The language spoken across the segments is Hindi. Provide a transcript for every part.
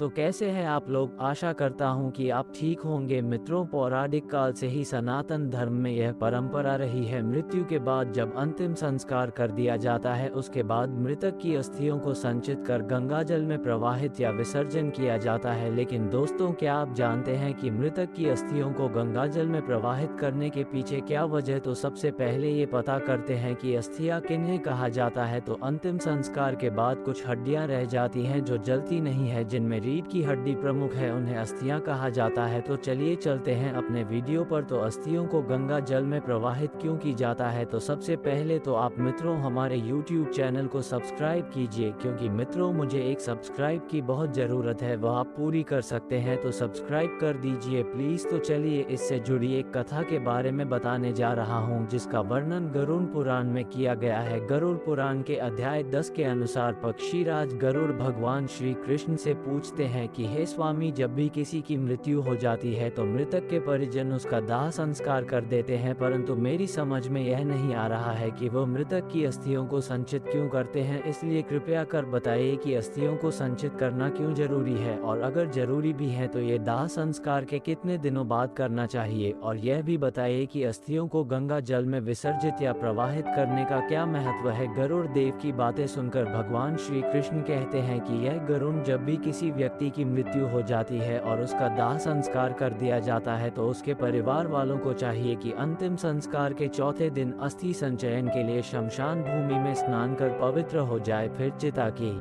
तो कैसे हैं आप लोग। आशा करता हूं कि आप ठीक होंगे। मित्रों, पौराणिक काल से ही सनातन धर्म में यह परंपरा रही है, मृत्यु के बाद जब अंतिम संस्कार कर दिया जाता है उसके बाद मृतक की अस्थियों को संचित कर गंगाजल में प्रवाहित या विसर्जन किया जाता है। लेकिन दोस्तों, क्या आप जानते हैं कि मृतक की अस्थियों को गंगाजल में प्रवाहित करने के पीछे क्या वजह। तो सबसे पहले ये पता करते हैं कि अस्थियां किन्हें कहा जाता है। तो अंतिम संस्कार के बाद कुछ हड्डियां रह जाती हैं जो जलती नहीं है, जिनमें रीढ़ की हड्डी प्रमुख है, उन्हें अस्थियां कहा जाता है। तो चलिए चलते हैं अपने वीडियो पर। तो अस्थियों को गंगा जल में प्रवाहित क्यों की जाता है। तो सबसे पहले तो आप मित्रों हमारे YouTube चैनल को सब्सक्राइब कीजिए, क्योंकि मित्रों मुझे एक सब्सक्राइब की बहुत ज़रूरत है, वह आप पूरी कर सकते हैं, तो सब्सक्राइब कर दीजिए प्लीज़। तो चलिए इससे जुड़ी एक कथा के बारे में बताने जा रहा हूँ, जिसका वर्णन गरुड़ पुराण में किया गया है। गरुड़ पुराण के अध्याय 10 के अनुसार पक्षीराज गरुड़ भगवान श्री कृष्ण से पूछते हैं कि हे स्वामी, जब भी किसी की मृत्यु हो जाती है तो मृतक के परिजन उसका दाह संस्कार कर देते हैं, परंतु मेरी समझ में यह नहीं आ रहा है कि वो मृतक की अस्थियों को संचित क्यों करते हैं। इसलिए कृपया कर बताइए कि अस्थियों को संचित करना क्यों जरूरी है, और अगर जरूरी भी है तो ये दाह संस्कार के कितने दिनों बाद करना चाहिए। और यह भी बताइए कि अस्थियों को गंगा जल में विसर्जित या प्रवाहित करने का क्या महत्व है। गरुड़ देव की बातें सुनकर भगवान श्री कृष्ण कहते हैं कि यह गरुड़, जब भी किसी व्यक्ति की मृत्यु हो जाती है और उसका दाह संस्कार कर दिया जाता है तो उसके परिवार वालों को चाहिए कि अंतिम संस्कार के चौथे दिन अस्थि संचयन के लिए शमशान भूमि में स्नान कर पवित्र हो जाए, फिर चिता की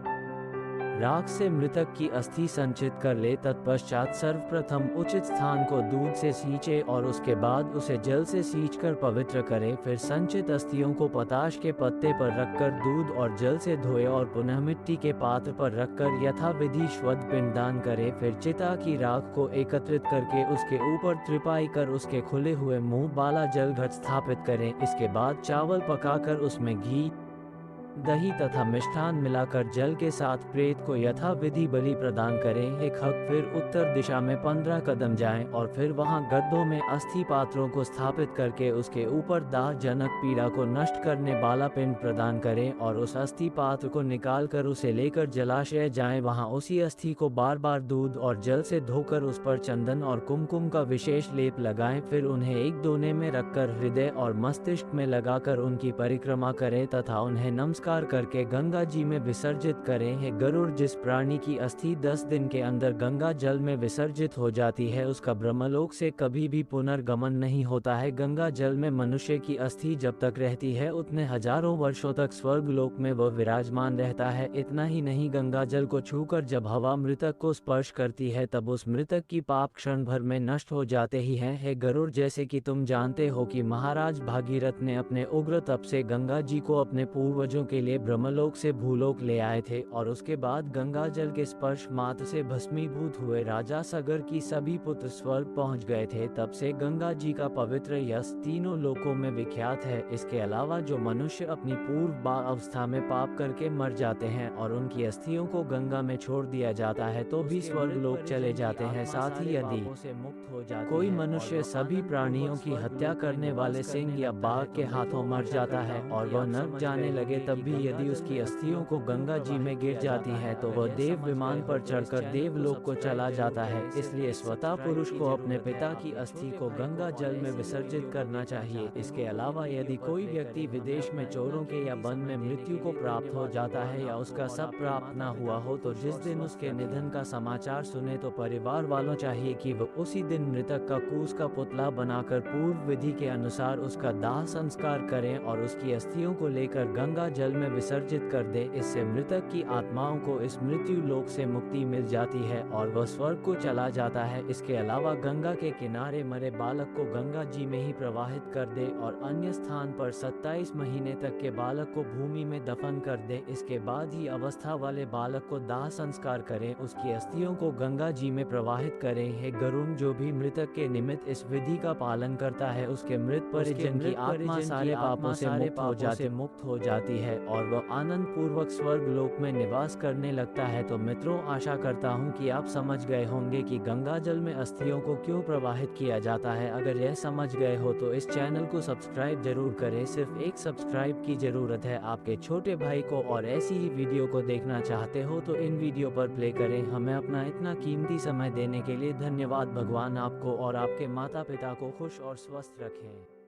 राख से मृतक की अस्थि संचित कर ले। तत्पश्चात सर्वप्रथम उचित स्थान को दूध से सींचे और उसके बाद उसे जल से सींचकर पवित्र करें। फिर संचित अस्थियों को पताश के पत्ते पर रखकर दूध और जल से धोए और पुनः मिट्टी के पात्र पर रखकर यथाविधि श्वद पिंडदान करें। फिर चिता की राख को एकत्रित करके उसके ऊपर त्रिपाई कर उसके खुले हुए मुंह वाला जल घट स्थापित करें। इसके बाद चावल पकाकर उसमें घी, दही तथा मिष्ठान मिलाकर जल के साथ प्रेत को यथाविधि बलि प्रदान करें। एक हक फिर उत्तर दिशा में 15 कदम जाएं और फिर वहां गड्ढों में अस्थि पात्रों को स्थापित करके उसके ऊपर दाह जनक पीड़ा को नष्ट करने वाला पिंड प्रदान करें और उस अस्थि पात्र को निकाल कर उसे लेकर जलाशय जाएं। वहां उसी अस्थि को बार बार दूध और जल से धोकर उस पर चंदन और कुमकुम का विशेष लेप लगाएं। फिर उन्हें एक दोने में रखकर हृदय और मस्तिष्क में लगाकर उनकी परिक्रमा करें तथा उन्हें नमस्कार करके गंगा जी में विसर्जित करें। है गरुड़, जिस प्राणी की अस्थि 10 दिन के अंदर गंगा जल में विसर्जित हो जाती है उसका ब्रह्मलोक से कभी भी पुनर्गमन नहीं होता है। गंगा जल में मनुष्य की अस्थि जब तक रहती है उतने हजारों वर्षों तक स्वर्ग लोक में वह विराजमान रहता है। इतना ही नहीं, गंगा जल को छूकर जब हवा मृतक को स्पर्श करती है तब उस मृतक की पाप क्षण भर में नष्ट हो जाते ही हैं। है गरुड़, जैसे कि तुम जानते हो कि महाराज भागीरथ ने अपने उग्र तप से गंगा जी को अपने पूर्वजों के लिए ब्रह्मलोक से भूलोक ले आए थे, और उसके बाद गंगा जल के स्पर्श मात्र से भस्मीभूत हुए राजा सगर की सभी पुत्र स्वर्ग पहुंच गए थे। तब से गंगा जी का पवित्र यश तीनों लोकों में विख्यात है। इसके अलावा जो मनुष्य अपनी पूर्व अवस्था में पाप करके मर जाते हैं और उनकी अस्थियों को गंगा में छोड़ दिया जाता है तो भी स्वर्ग लोक चले जाते हैं। साथ ही यदि कोई मनुष्य सभी प्राणियों की हत्या करने वाले सिंह या बाघ के हाथों मर जाता है और वह नर्क जाने लगे, तब भी यदि उसकी अस्थियों को गंगा जी में गिर जाती है तो वह देव विमान पर चढ़कर देवलोक को चला जाता है। इसलिए स्वतः पुरुष को अपने पिता की अस्थि को गंगा जल में विसर्जित करना चाहिए। इसके अलावा यदि कोई व्यक्ति विदेश में चोरों के या वन में मृत्यु को प्राप्त हो जाता है या उसका सब प्राप्त न हुआ हो तो जिस दिन उसके निधन का समाचार सुने तो परिवार वालों चाहिए कि वह उसी दिन मृतक का कूस का पुतला बनाकर पूर्व विधि के अनुसार उसका दाह संस्कार करें और उसकी अस्थियों को लेकर गंगा जल में विसर्जित कर दे। इससे मृतक की आत्माओं को इस मृत्यु लोक से मुक्ति मिल जाती है और वह स्वर्ग को चला जाता है। इसके अलावा गंगा के किनारे मरे बालक को गंगा जी में ही प्रवाहित कर दे और अन्य स्थान पर 27 महीने तक के बालक को भूमि में दफन कर दे। इसके बाद ही अवस्था वाले बालक को दाह संस्कार करें, उसकी अस्थियों को गंगा जी में प्रवाहित करें। है गरुड़, जो भी मृतक के निमित्त इस विधि का पालन करता है उसके मृत परिजन की आत्मा सारे पापों से मुक्त हो जाती है और वह आनंद पूर्वक स्वर्ग लोक में निवास करने लगता है। तो मित्रों, आशा करता हूँ कि आप समझ गए होंगे कि गंगा जल में अस्थियों को क्यों प्रवाहित किया जाता है। अगर यह समझ गए हो तो इस चैनल को सब्सक्राइब जरूर करें, सिर्फ एक सब्सक्राइब की ज़रूरत है आपके छोटे भाई को। और ऐसी ही वीडियो को देखना चाहते हो तो इन वीडियो पर प्ले करें। हमें अपना इतना कीमती समय देने के लिए धन्यवाद। भगवान आपको और आपके माता पिता को खुश और स्वस्थ रखें।